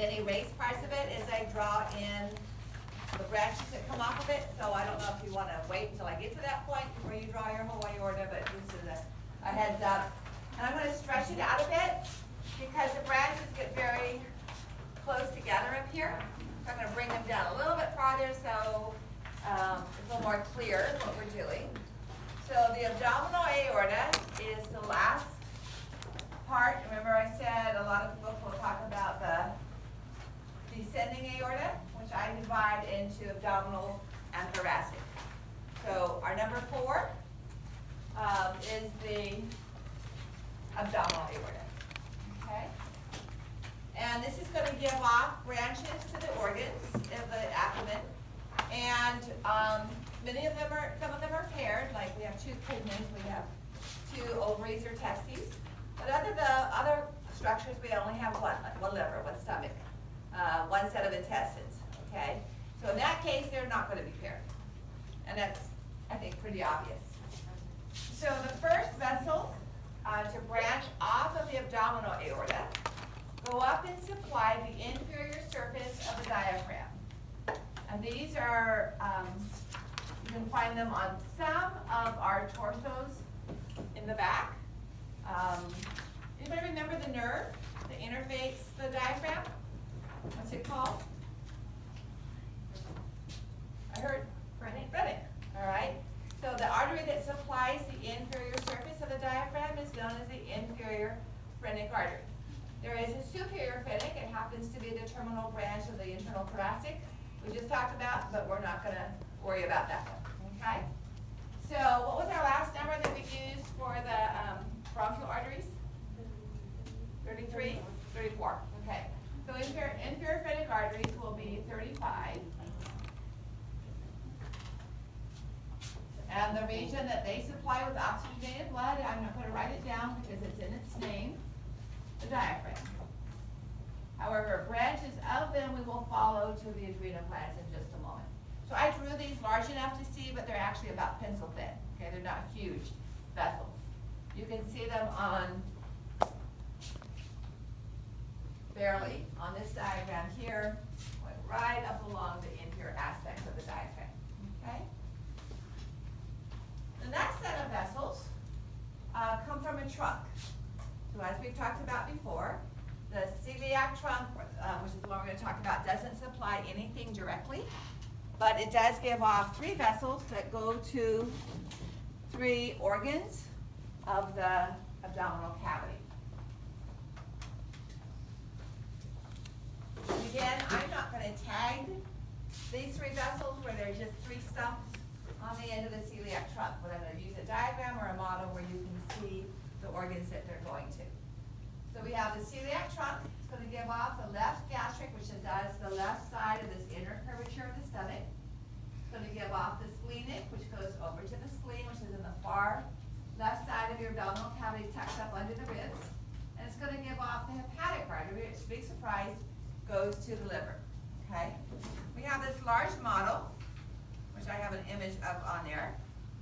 then erase parts of it as I draw in the branches that come off of it. So I don't know if you want to wait until I get to that point before you draw your whole aorta, but this is a heads up. And I'm going to stretch it out a bit because the branches get very close together up here. So I'm going to bring them down a little bit farther so it's a little more clear what we're doing. So the abdominal aorta is the last part. Remember I said a lot of the book will talk about the descending aorta, which I divide into abdominal and thoracic. So our number 4 is the abdominal aorta. Okay? And this is going to give off branches to the organs of the abdomen. And some of them are paired, like we have 2 kidneys, we have 2 ovaries or testes. But other structures, we only have one, like one liver, one stomach, one set of intestines, okay? So in that case, they're not going to be paired. And that's, I think, pretty obvious. So the first vessels to branch off of the abdominal aorta go up and supply the inferior surface of the diaphragm. And these are, you can find them on some of our torsos in the back. Anybody remember the nerve that interfaces the diaphragm? What's it called? I heard phrenic. All right. So the artery that supplies the inferior surface of the diaphragm is known as the inferior phrenic artery. There is a superior phrenic. It happens to be the terminal branch of the internal thoracic we just talked about, but we're not going to worry about that one. Okay. So what was our last number that we used for the bronchial arteries? 33? 34. Okay. So inferior phrenic arteries will be 35. And the region that they supply with oxygenated blood, I'm not going to write it down because it's in its name, the diaphragm. However, branches of them we will follow to the adrenal glands in just a moment. So I drew these large enough to see, but they're actually about pencil thin. Okay, they're not huge vessels. You can see them on barely on this diagram here, going right up along the inferior aspects of the diaphragm. Okay. The next set of vessels come from a trunk. So as we've talked about before, the celiac trunk, which is the one we're going to talk about, doesn't supply anything directly, but it does give off 3 vessels that go to 3 organs of the abdominal cavity. Again, I'm not going to tag these 3 vessels where they're just 3 stumps on the end of the celiac trunk, but I'm going to use a diagram or a model where you can see the organs that they're going to. So we have the celiac trunk. It's going to give off the left gastric, which does the left side of this inner curvature of the stomach. It's going to give off the splenic, which goes over to the spleen, which is in the far left side of your abdominal cavity, tucked up under the ribs. And it's going to give off the hepatic artery, which, big surprise, goes to the liver. Okay? We have this large model, which I have an image of on there,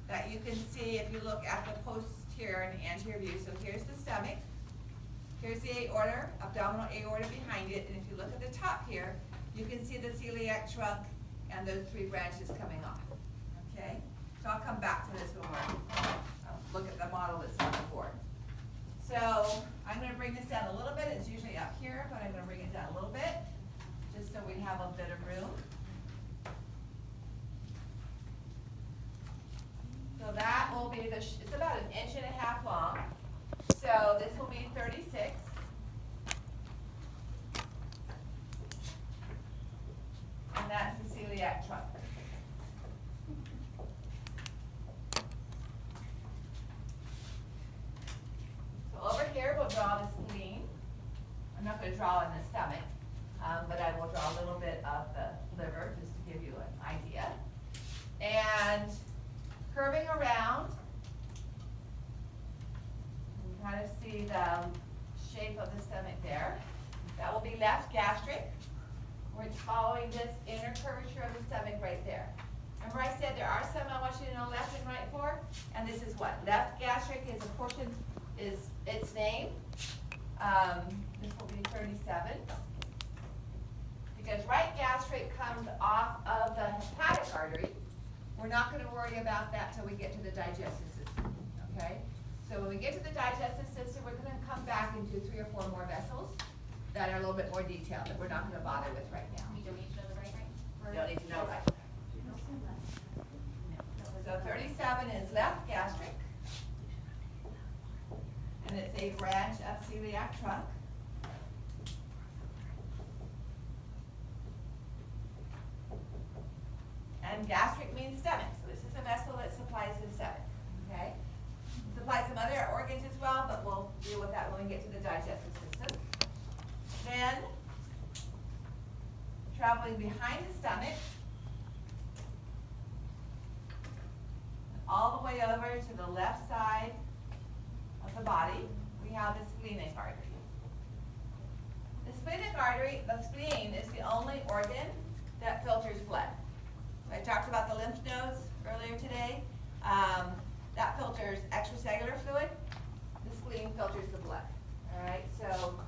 that you can see if you look at the posterior and anterior view. So here's the stomach. Here's the aorta, abdominal aorta behind it, and if you look at the top here, you can see the celiac trunk and those 3 branches coming off. Okay? So I'll come back to this when we're look at the model that's on the board. So I'm going to bring this down a little bit. It's usually up here, but I'm going to bring it down a little bit, just so we have a bit of room. So that will be it's about 1.5 inches long. So this will be 36. And that's the celiac trunk. So over here we'll draw the spleen. I'm not going to draw in the stomach, but I will draw a little bit of the liver just to give you an idea. And curving around, you can kind of see the shape of the stomach there. That will be left gastric. We're following this inner curvature of the stomach right there. Remember I said there are some I want you to know left and right for? And this is what? Left gastric is a portion, is its name. This will be 37. not gonna worry about that till we get to the digestive system, okay? So when we get to the digestive system, we're gonna come back and do 3 or 4 more vessels that are a little bit more detailed, that we're not gonna bother with right now. You don't need to know the right. You don't need to know right. So 37 is left gastric. And it's a branch of celiac trunk. And gastric means stomach, so this is a vessel that supplies the stomach, okay? Supplies some other organs as well, but we'll deal with that when we get to the digestive system. Then, traveling behind the stomach, all the way over to the left side of the body, we have the splenic artery. The splenic artery, the spleen is the only organ that filters blood. I talked about the lymph nodes earlier today. That filters extracellular fluid. The spleen filters the blood. All right, so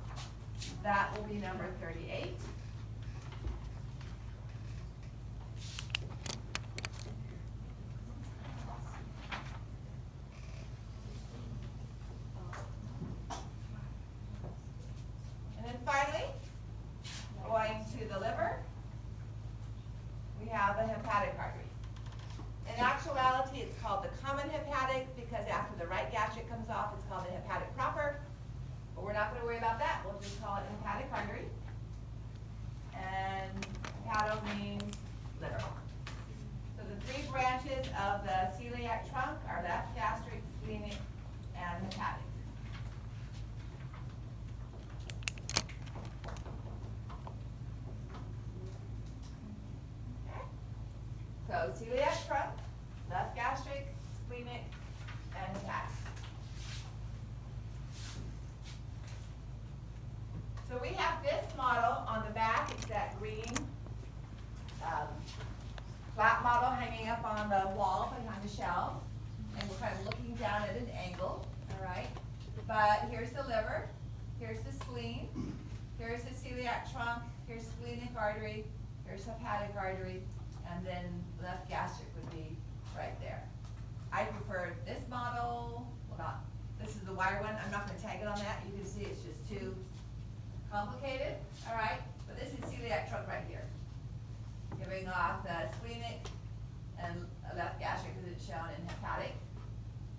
that will be number 38. And then finally, going to the liver, we have the hepatic artery. In actuality, it's called the common hepatic because after the right gastric comes off, it's called the hepatic proper. But we're not going to worry about that. We'll just call it hepatic artery. And hepato means liver. So the 3 branches of the celiac trunk are left gastric, splenic, and hepatic. So celiac trunk, left gastric, splenic, and hepatic. So we have this model on the back. It's that green flat model hanging up on the wall behind the shelf. And we're kind of looking down at an angle, all right? But here's the liver, here's the spleen, here's the celiac trunk, here's splenic artery, here's hepatic artery, and then left gastric would be right there. I prefer this model, well not, this is the wire one, I'm not gonna tag it on that, you can see it's just too complicated, all right? But this is celiac trunk right here. Giving off the splenic and left gastric because it's shown in hepatic.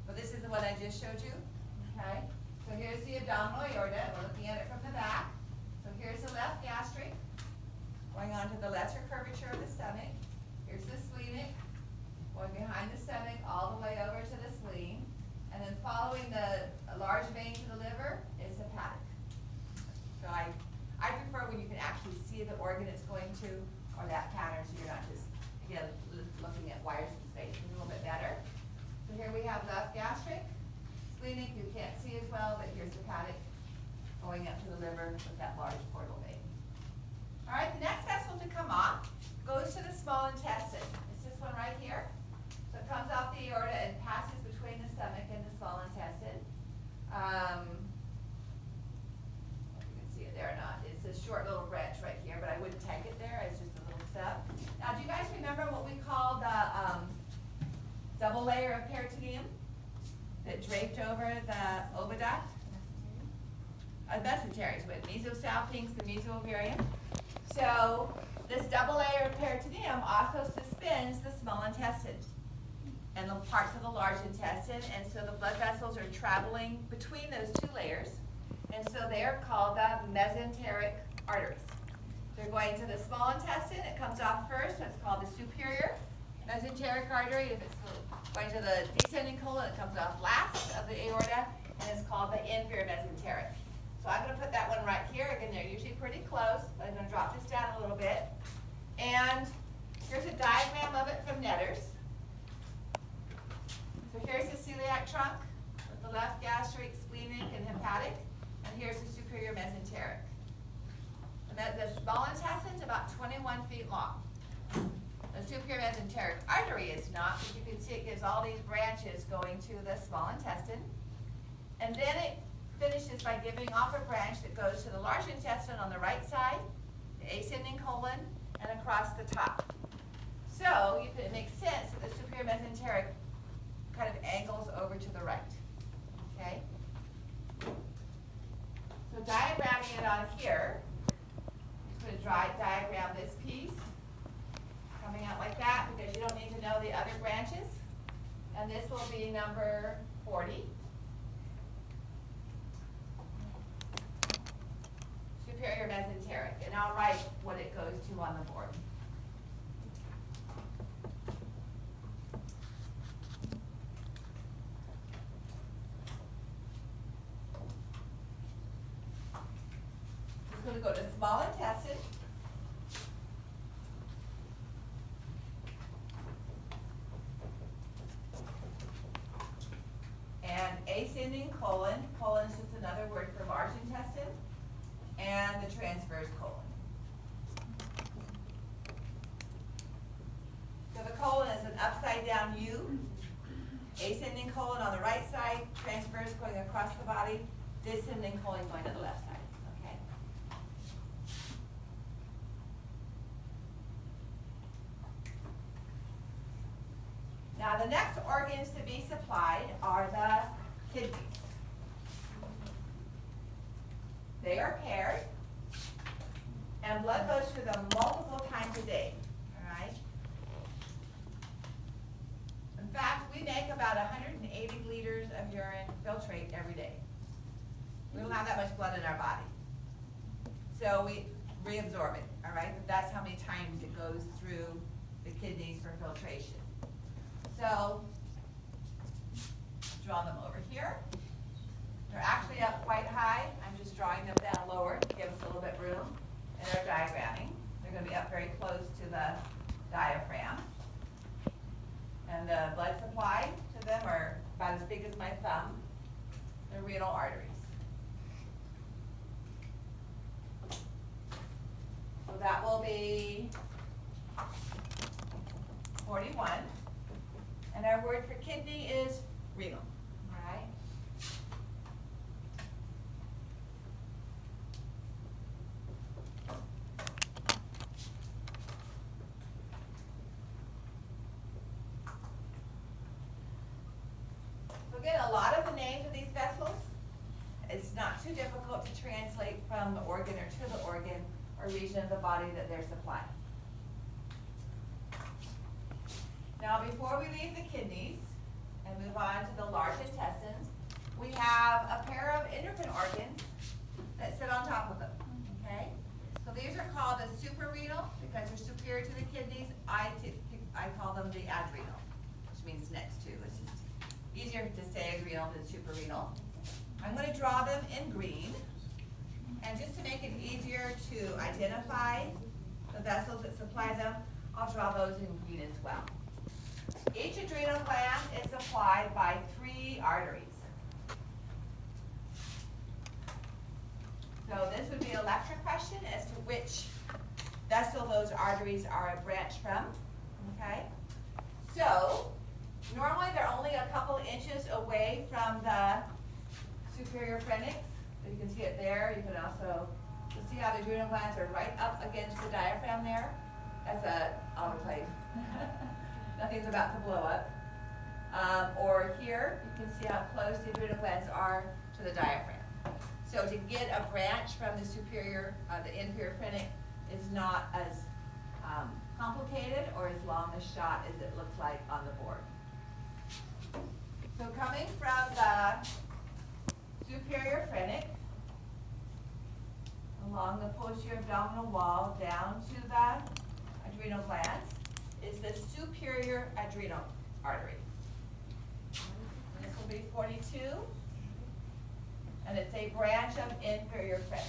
But this is the one I just showed you, okay? So here's the abdominal aorta, we're looking at it from the back. So here's the left gastric, going on to the lesser curvature of the stomach. Here's the splenic, going behind the stomach all the way over to the spleen. And then following the large vein to the liver is hepatic. So I prefer when you can actually see the organ it's going to, or that pattern, so you're not just, again, looking at wires in space. It's a little bit better. So here we have left gastric, splenic, you can't see as well, but here's hepatic going up to the liver with that large portal vein. All right, the next vessel to come off goes to the small intestine. It's this one right here. So it comes off the aorta and passes between the stomach and the small intestine. If you can see it there or not. It's a short little branch right here, but I wouldn't tag it there. It's just a little stub. Now, do you guys remember what we call the double layer of peritoneum that draped over the oviduct? Mesenteries with mesosalpinx and mesoovarium. So this double layer of peritoneum also suspends the small intestine and the parts of the large intestine, and so the blood vessels are traveling between those 2 layers, and so they are called the mesenteric arteries. They're going to the small intestine, it comes off first, so it's called the superior mesenteric artery. If it's going to the descending colon, it comes off last of the aorta, and it's called the inferior mesenteric. So I'm going to put that one right here. Again, they're usually pretty close, but I'm going to drop this down a little bit. And here's a diagram of it from Netter's. So here's the celiac trunk with the left gastric, splenic, and hepatic. And here's the superior mesenteric. And the small intestine is about 21 feet long. The superior mesenteric artery is not, but you can see it gives all these branches going to the small intestine. And then it finishes by giving off a branch that goes to the large intestine on the right side, the ascending colon, and across the top. So So it makes sense that the superior mesenteric kind of angles over to the right, okay? So diagramming it on here, I'm just going to diagram this piece, coming out like that, because you don't need to know the other branches. And this will be number 40. Superior mesenteric, and I'll write what it goes to on the board. It's going to go to small intestine. And ascending colon. Colon is just another word for large intestine. And the transverse colon. So the colon is an upside down U. Ascending colon on the right side, transverse going across the body, descending colon going to the left side. Okay. Now the next organs to be supplied are the kidneys. They are paired, and blood goes through them multiple times a day, all right? In fact, we make about 180 liters of urine filtrate every day. We don't have that much blood in our body. So we reabsorb it, all right? That's how many times it goes through the kidneys for filtration. So, draw them over here. They're actually up quite high. I'm just drawing them down lower to give us a little bit room. And they're diagramming. They're going to be up very close to the diaphragm. And the blood supply to them are about as big as my thumb. They're renal arteries. So that will be 41. And our word for kidney is renal. All right? So again, a lot of the names of these vessels, it's not too difficult to translate from the organ or to the organ or region of the body that they're supplying. Now, before we leave the kidneys and move on to the large intestines, we have a pair of endocrine organs that sit on top of them, okay? So these are called the suprarenal because they're superior to the kidneys. I call them the adrenal, which means next to. It's just easier to say adrenal than suprarenal. I'm going to draw them in green. And just to make it easier to identify the vessels that supply them, I'll draw those in green as well. Each adrenal gland is supplied by 3 arteries. So this would be a lecture question as to which vessel those arteries are a branch from, okay? So, normally they're only a couple inches away from the superior phrenics. You can see it there. You can also see how the adrenal glands are right up against the diaphragm there. That's an autoclave. Nothing's about to blow up. Or here, you can see how close the adrenal glands are to the diaphragm. So to get a branch from the superior, the inferior phrenic is not as complicated or as long a shot as it looks like on the board. So coming from the superior phrenic, along the posterior abdominal wall down to the adrenal glands, is the superior adrenal artery. And this will be 42, and it's a branch of inferior phrenic.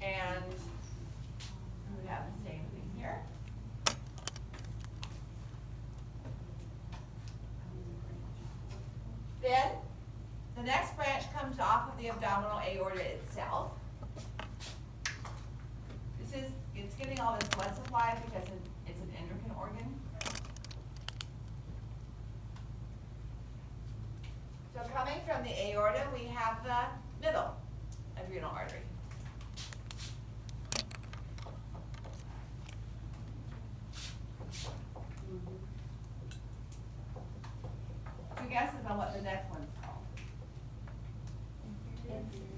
And we have the same thing here. the abdominal aorta itself. It's getting all this blood supply because it's an endocrine organ. So coming from the aorta, we have the middle adrenal artery. Two guesses on what the next one's called?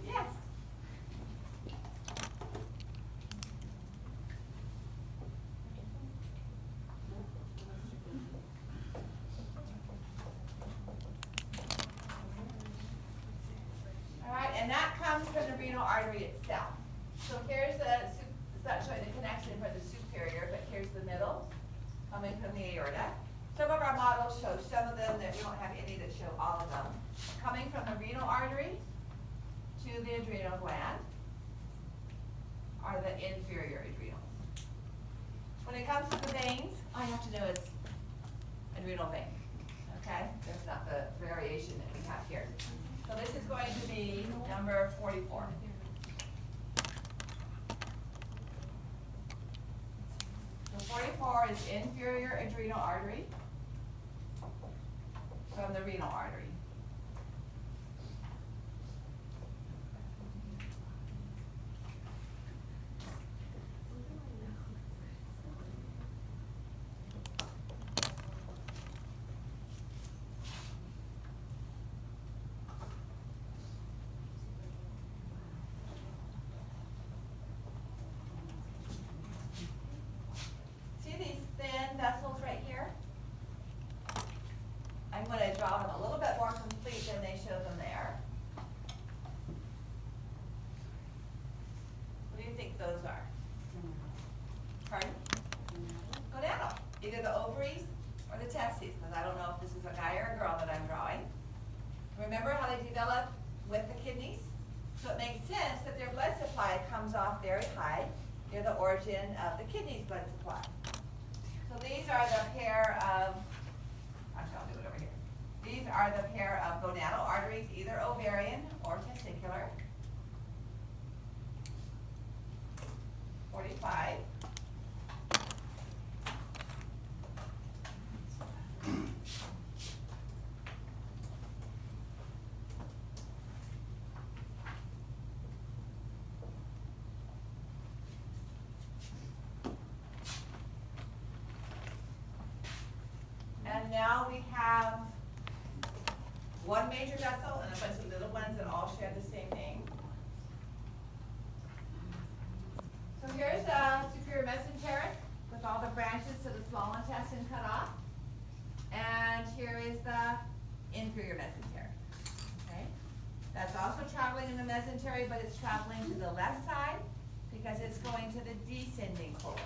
Yes. All right, and that comes from the renal artery itself. So here's it's not showing the connection for the superior, but here's the middle coming from the aorta. Some of our models show some of them, that we don't have any that show all of them. Coming from the renal artery to the adrenal gland are the inferior adrenals. When it comes to the veins, all you have to know is adrenal vein, okay? There's not the variation that we have here. So this is going to be number 44. So 44 is inferior adrenal artery from the renal artery. See these thin vessels right here? I'm going to draw them a little bit more complete than they show them there. What do you think those are? Pardon? Gonadal. Either the ovaries or the testes, because I don't know if this is a guy or a girl that I'm drawing. Remember how they develop with the kidneys? So it makes sense that their blood supply comes off very high near the origin of the kidney's blood supply. So these are the pair of, actually I'll do it over here. These are the pair of gonadal arteries, either ovarian or testicular. 45. And now we have one major vessel and a bunch of little ones that all share the same name. So here's the superior mesenteric with all the branches to the small intestine cut off. And here is the inferior mesenteric. Okay? That's also traveling in the mesentery, but it's traveling to the left side because it's going to the descending colon.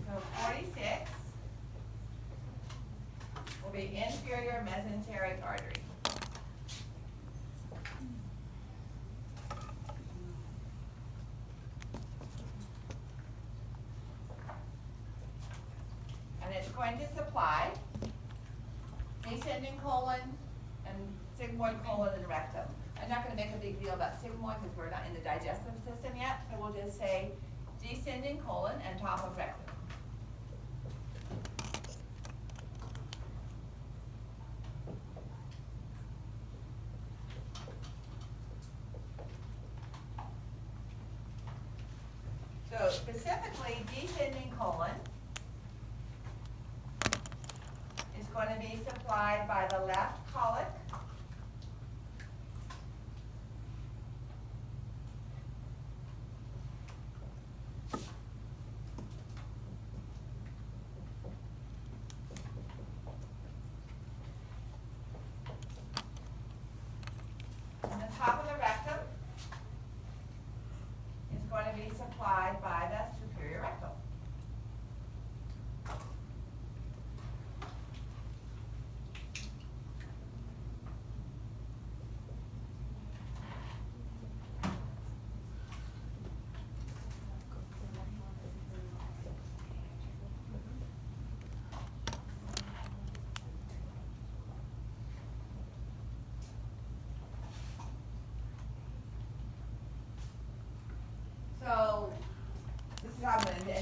So 46 will be inferior mesenteric artery. And it's going to supply descending colon and sigmoid colon and rectum. I'm not going to make a big deal about sigmoid because we're not in the digestive system yet, so we'll just say descending colon and top of rectum. So specifically, descending colon is going to be supplied by the left colic. And the top of the rectum is going to be supplied by the superior rectum.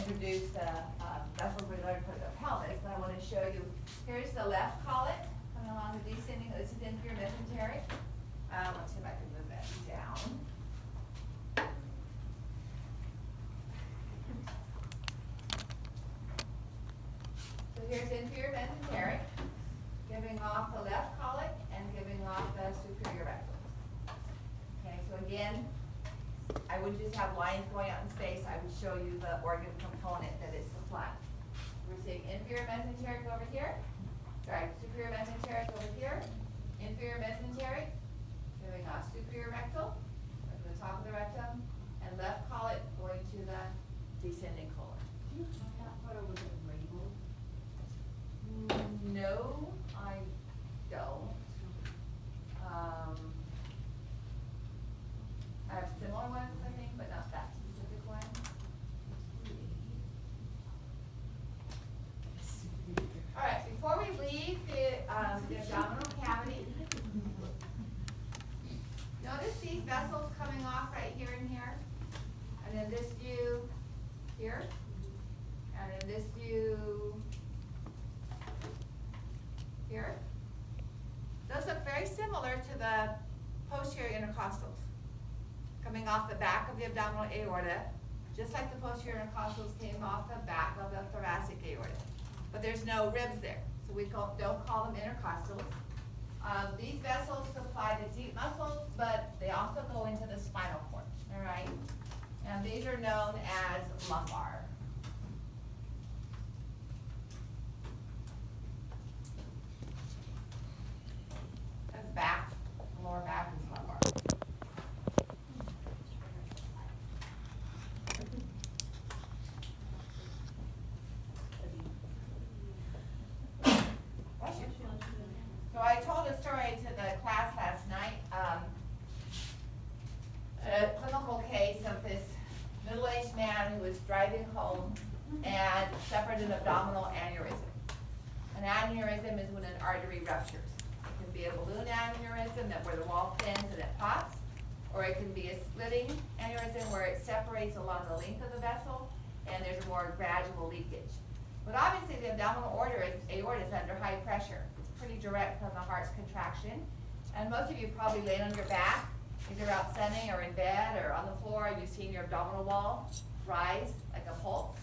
introduce the vessels we learned for the pelvis, but I want to show you, here's the left collet coming along the descending, this is inferior mesenteric. Let's see if I can move that down. So here's inferior mesenteric, giving off the left collet and giving off the superior rectum. Okay, so again, I would just have lines going out in space. I would show you the organ component that is supplied. We're seeing inferior mesenteric over here. Sorry, superior mesenteric over here. Inferior mesenteric, giving off superior rectal, at the top of the rectum, and left collet going to the descending colon. Do you have that photo with it labeled? No, I don't. I have similar ones, I think, but not that specific one. All right, before we leave the abdominal cavity, notice these vessels coming off right here and here, and then this view here, and then this view here. Those look very similar to the posterior intercostals, coming off the back of the abdominal aorta, just like the posterior intercostals came off the back of the thoracic aorta. But there's no ribs there, so we don't call them intercostals. These vessels supply the deep muscles, but they also go into the spinal cord, all right? And these are known as lumbar. That's back, lower back is lumbar. So I told a story to the class last night, a clinical case of this middle-aged man who was driving home and suffered an abdominal aneurysm. An aneurysm is when an artery ruptures. It can be a balloon aneurysm that where the wall thins and it pops, or it can be a splitting aneurysm where it separates along the length of the vessel and there's more gradual leakage. But obviously the abdominal aorta is under high pressure. It's pretty direct from the heart's contraction. And most of you probably laying on your back, either out sunning or in bed or on the floor, and you've seen your abdominal wall rise like a pulse.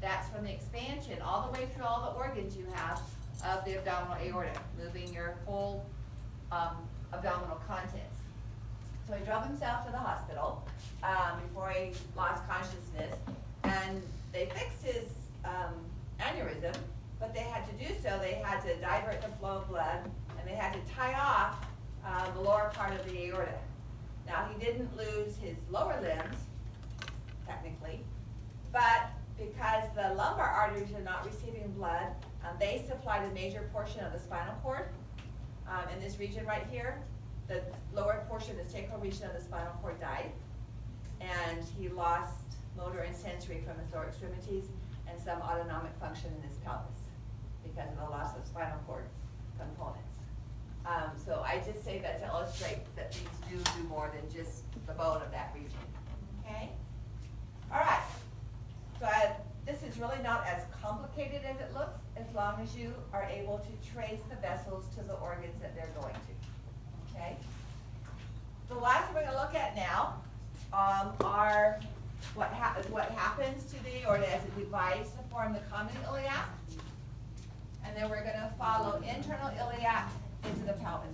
That's from the expansion all the way through all the organs you have of the abdominal aorta, moving your whole abdominal contents. So he drove himself to the hospital before he lost consciousness, and they fixed his aneurysm, but they had to do so. They had to divert the flow of blood, and they had to tie off the lower part of the aorta. Now, he didn't lose his lower limbs, technically, but because the lumbar arteries are not receiving blood, they supplied a major portion of the spinal cord. In this region right here, the lower portion, the sacral region of the spinal cord died, and he lost motor and sensory from his lower extremities and some autonomic function in his pelvis because of the loss of spinal cord components. So I just say that to illustrate that these do more than just the bone of that region, okay? All right, so this is really not as complicated as it looks, as long as you are able to trace the vessels to the organs that they're going to, okay? The last thing we're gonna look at now are what happens to the aorta as it divides to form the common iliac, and then we're gonna follow internal iliac into the pelvis.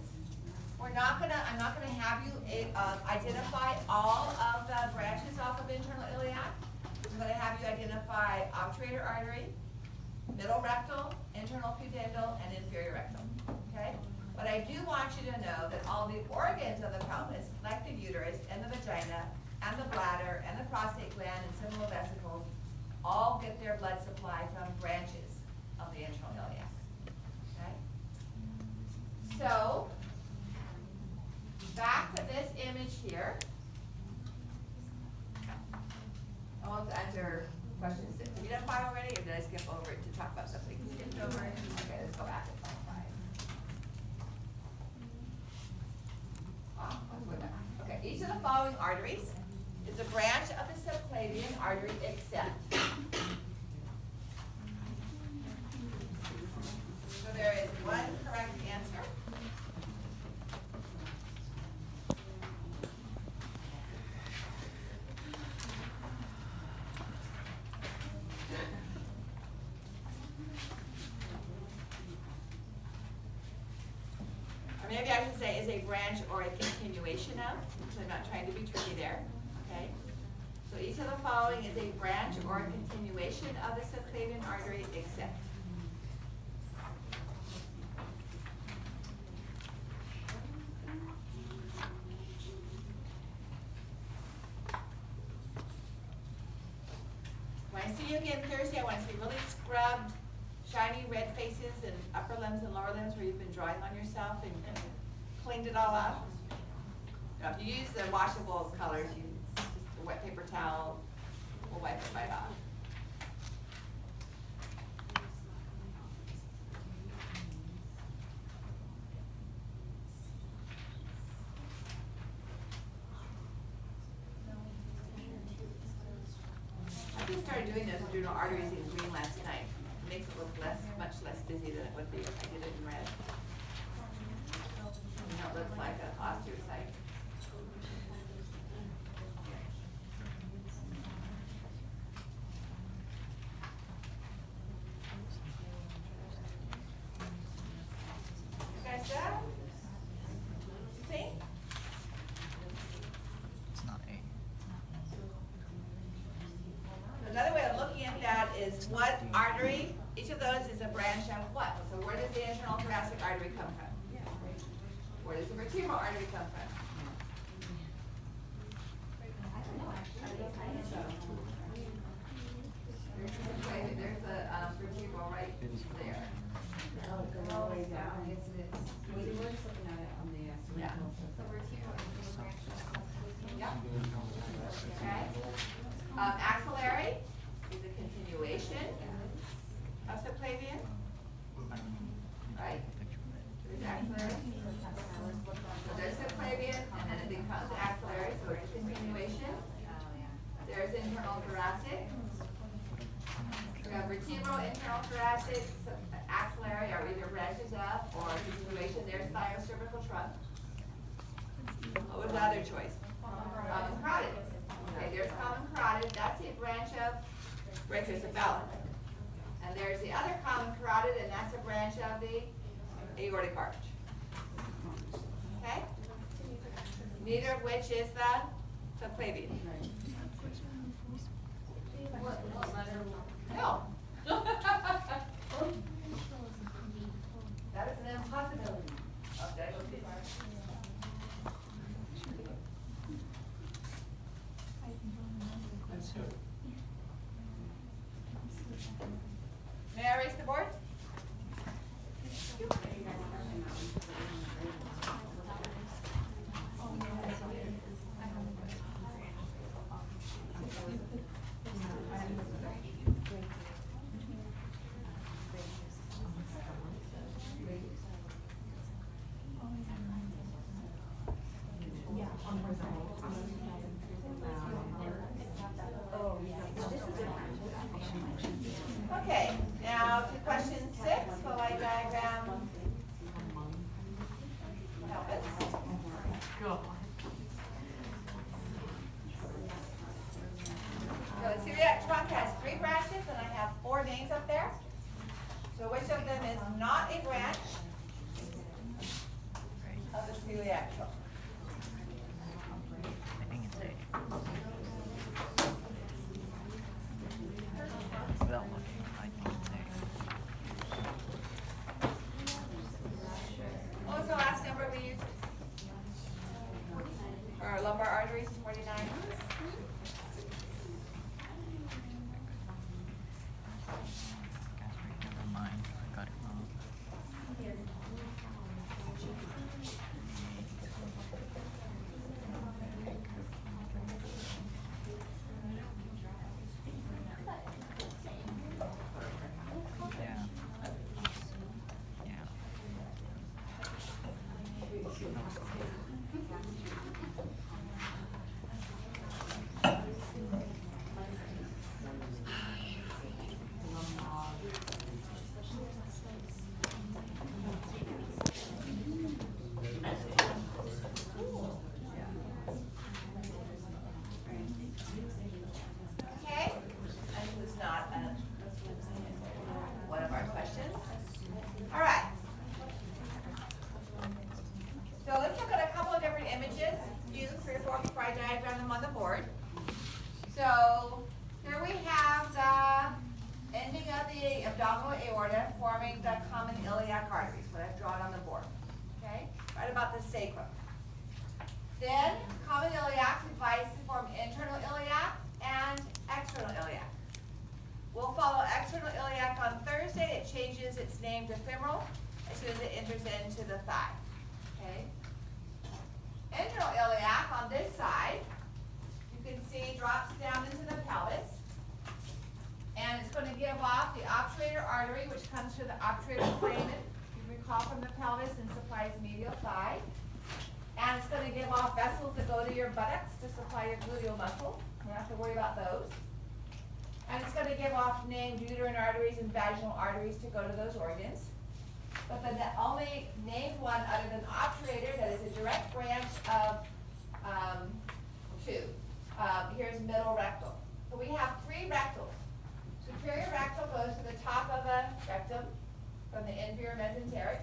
I'm not gonna have you identify all of the branches off of internal iliac. I'm gonna have you identify obturator artery, middle rectal, internal pudendal, and inferior rectal, okay? But I do want you to know that all the organs of the pelvis, like the uterus and the vagina and the bladder and the prostate gland and seminal vesicles, all get their blood supply from branches of the internal iliac, okay? So, back to this image here. I want to answer question 6. Have you done 5 already, or did I skip over it to talk about something? Skipped over it? Okay, let's go back to 5. Let's go back. Okay, each of the following arteries is a branch of the subclavian artery except maybe I should say is a branch or a continuation of, so I'm not trying to be tricky there, okay? So each of the following is a branch or a continuation of the subclavian artery except. When I see you again Thursday, I want to see really scrubbed, shiny red faces and upper limbs and lower limbs where you've been drawing on yourself and cleaned it all up. Now, if you use the washable colors, you just a wet paper towel will wipe it right off. I just started doing those adrenal arteries in green last night. It makes it look much less busy than it would be if I did it in red. You know, it looks like an osteocyte. You guys done? See? It's not A. Another way of looking at that is what artery, each of those is a branch of what? So where does the internal thoracic artery come from? Where does the vertebral artery come from? There's a vertebral right there. Oh, go all the way down, yes it is. We were just looking at it on the, Yeah. Yep. Okay. Axillary is a continuation of subclavian, right? There's axillary. So there's subclavian, and then it becomes axillary, so it's a continuation. There's internal thoracic. We have vertebral, internal thoracic, axillary are either branches of or continuation. There's thiocervical trunk. What was the other choice? Common carotid. Okay, there's common carotid. That's a branch of brachiocephalum. And there's the other common carotid, and that's a branch of the aortic arch. Okay? Neither of which is the subclavian. No. That is an impossibility. Okay. May I raise the board? Okay, now to question 6, will I diagram pelvis? So the celiac trunk has 3 branches, and I have 4 names up there. So which of them is not a branch of the celiac trunk? I think it's A. Without looking, I think it's A. What was the last number we used? For our lumbar arteries, 49? Gastric, never mind. I got it wrong. abdominal aorta forming the common iliac arteries, what I've drawn on the board, okay? Right about the sacrum. Then, common iliac divides to form internal iliac and external iliac. We'll follow external iliac on Thursday. It changes its name to femoral as soon as it enters into the thigh, okay? Internal iliac on this side, you can see drops down into the pelvis. And it's going to give off the obturator artery, which comes to the obturator foramen, you recall from the pelvis and supplies medial thigh. And it's going to give off vessels that go to your buttocks to supply your gluteal muscle. You don't have to worry about those. And it's going to give off named uterine arteries and vaginal arteries to go to those organs. But the only named one other than obturator that is a direct branch of two. Here's middle rectal. So we have three rectals. Superior rectal goes to the top of the rectum from the inferior mesenteric.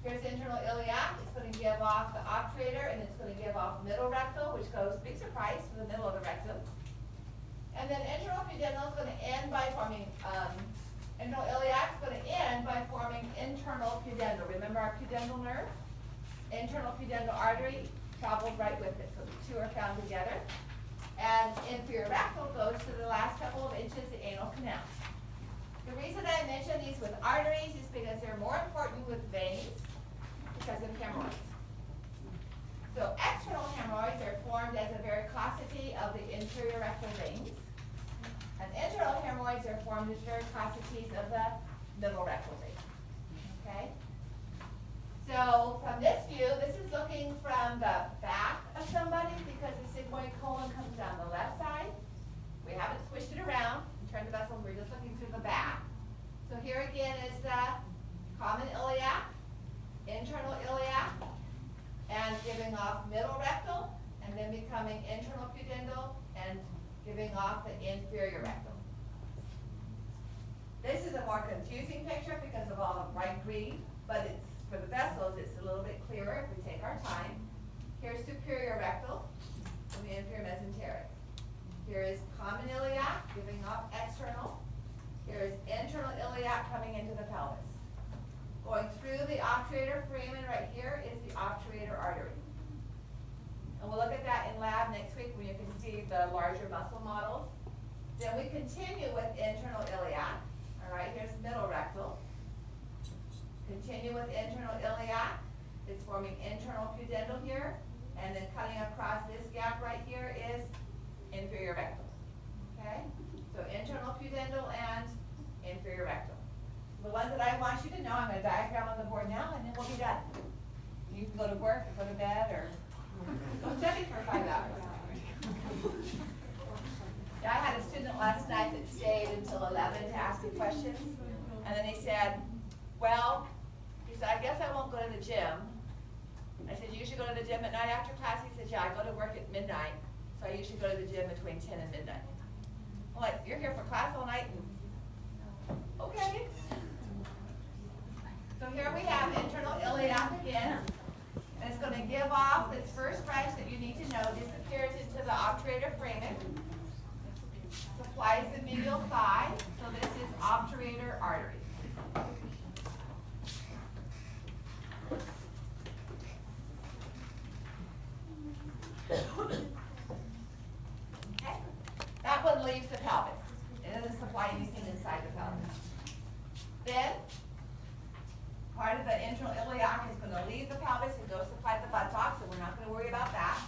Here's internal iliac. It's going to give off the obturator, and it's going to give off middle rectal, which goes, big surprise, to the middle of the rectum. And then internal pudendal is going to end by forming, internal iliac is going to end by forming internal pudendal. Remember our pudendal nerve? Internal pudendal artery travels right with it, so the two are found together. And inferior rectal goes to the last couple of inches, the anal canal. The reason I mention these with arteries is because they're more important with veins because of hemorrhoids. So external hemorrhoids are formed as a varicosity of the inferior rectal veins. And internal hemorrhoids are formed as varicosities of the middle rectal vein. Okay? So from this view, this is looking from the back of somebody because the sigmoid colon comes down the left side. We haven't squished it around and turned the vessel, we're just looking through the back. So here again is the common iliac, internal iliac, and giving off middle rectal, and then becoming internal pudendal, and giving off the inferior rectal. This is a more confusing picture because of all the bright green, but it's, for the vessels, it's a little bit clearer if we take our time. Here's superior rectal from the inferior mesenteric. Here is common iliac giving off external. Here is internal iliac coming into the pelvis. Going through the obturator foramen right here is the obturator artery. And we'll look at that in lab next week when you can see the larger muscle models. Then we continue with internal iliac. All right, here's middle rectal. Continue with internal iliac. It's forming internal pudendal here. And then cutting across this gap right here is inferior rectal. Okay? So internal pudendal and inferior rectal. The ones that I want you to know, I'm going to diagram on the board now, and then we'll be done. You can go to work or go to bed or go study for 5 hours. Yeah, I had a student last night that stayed until 11 to ask me questions. And then he said, well, he said, I guess I won't go to the gym. I said, you usually go to the gym at night after class? He said, yeah, I go to work at midnight. So I usually go to the gym between 10 and midnight. I'm like, you're here for class all night? Okay. So here we have internal iliac again. And it's going to give off this first branch that you need to know disappears into the obturator foramen. Supplies the medial thigh. So this is obturator artery. Okay. That one leaves the pelvis. It doesn't supply anything inside the pelvis. Then, part of the internal iliac is going to leave the pelvis and go supply the buttocks, so we're not going to worry about that.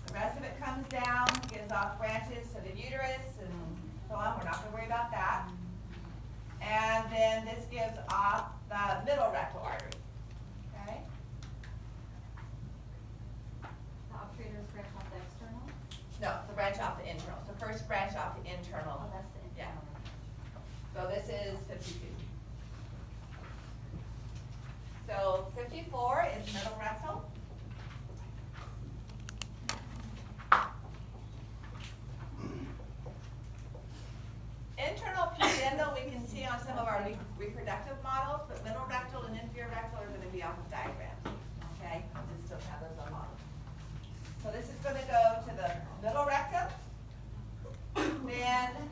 The rest of it comes down, gives off branches to the uterus and so on. We're not going to worry about that. And then this gives off the middle rectal artery. Okay? The obturators branch off the external? No, the branch off the internal. So first branch off the internal. Oh, that's the Yeah. internal. So this is 52. So 54 is middle rectal. Internal pudendal we can see on some of our reproductive models, but middle rectal and inferior rectal are going to be off of diagrams. Okay, I just don't have those on models. So this is going to go to the middle rectum. Then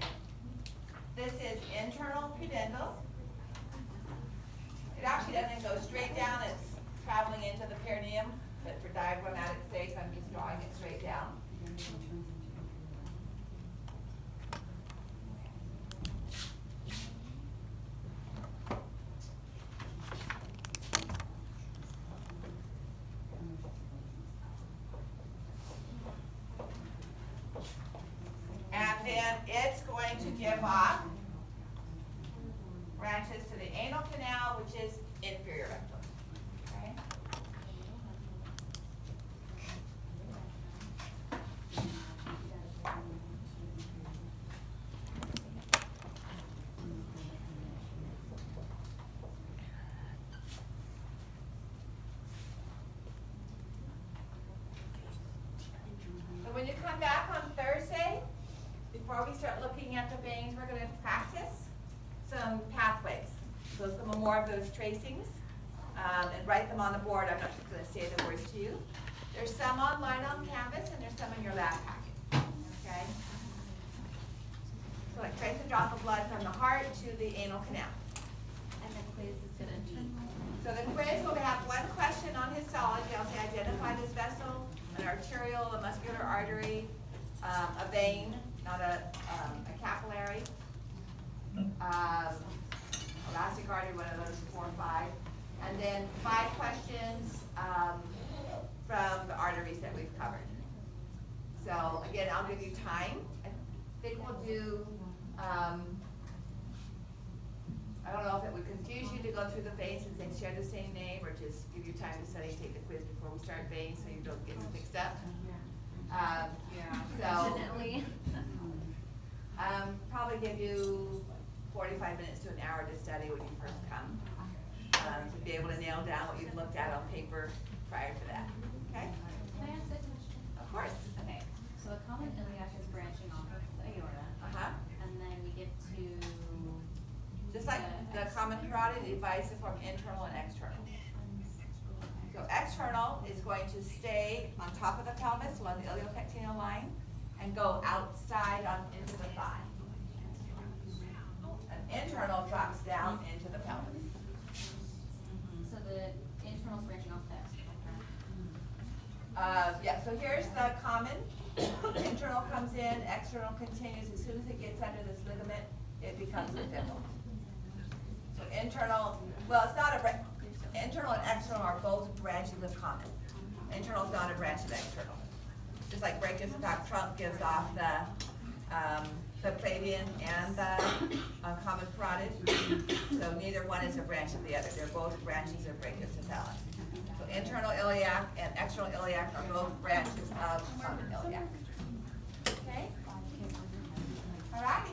This is internal pudendal. It actually doesn't go straight down, it's traveling into the perineum, but for diagrammatic sake, I'm just drawing it straight down. And then it's going to give off branches to the anal canal, which is inferior rectum. Okay? So when you come back on Thursday, before we start looking at the veins, we're going to practice some pathways. So some more of those tracings, and write them on the board. I'm not just going to say the words to you. There's some online on Canvas, and there's some in your lab packet. Okay? So like trace a drop of blood from the heart to the anal canal. And the quiz is gonna be. So the quiz will have one question on histology. I'll say identify this vessel, an arterial, a muscular artery, a vein, not a capillary, elastic artery, one of those 4 or 5. And then 5 questions from the arteries that we've covered. So again, I'll give you time. I think we'll do, I don't know if it would confuse you to go through the veins since they share the same name, or just give you time to study, take the quiz before we start veins so you don't get them mixed up. So, Definitely. probably give you 45 minutes to an hour to study when you first come, to be able to nail down what you've looked at on paper prior to that, okay? Can I ask a question? Of course. Okay, so the common iliac is branching off of the aorta, Uh-huh. and then we get to. Just like the common carotid, it divides it from internal and external. So external is going to stay on top of the pelvis along the iliopectineal line and go outside on into the thigh. And internal drops down into the pelvis. So the internal is branching off the external. Yeah, so here's the common. Internal comes in, external continues. As soon as it gets under this ligament, it becomes epiphyseal. So internal, well, it's not internal and external are both branches of common. Internal is not a branch of external. Just like brachiocephalic trunk gives off the Flavian and the common carotid. So neither one is a branch of the other. They're both branches of brachiocephalic. So internal iliac and external iliac are both branches of common iliac. Okay? All righty.